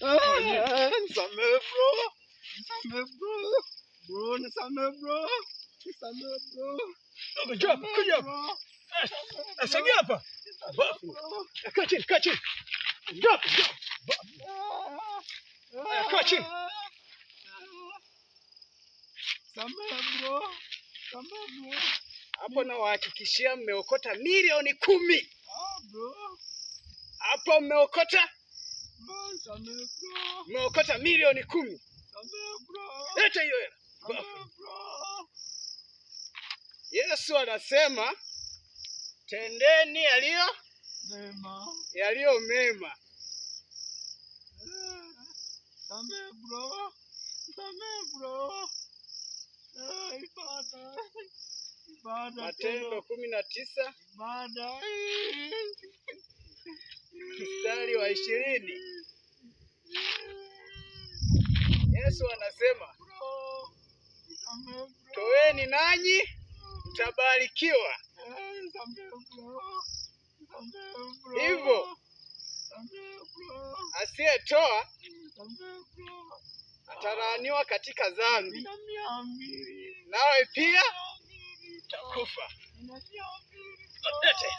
Nisamehe bro. Nisamehe bro. Bro, nisamehe bro. Nisamehe bro. Kuja hapa. Sogea hapa. Kaa chini, kaa chini. Kaa chini. Samehe bro. Samehe bro. Hapo nawahakikishia mmeokota milioni 10. Bro. Hapo mmeokota? Samehe bro. Mmeokota milioni 10. Samehe bro. Leta hiyo hela. Samehe bro. Yesu anasema tendeni yaliyo mema. Samehe bro. Samehe bro. Matendo 19 mstari wa 20. Yesu anasema toeni nanyi mtabarikiwa. Hivyo asiyetoa atalaaniwa katika dhambi, nawe pia utakufa. Lete.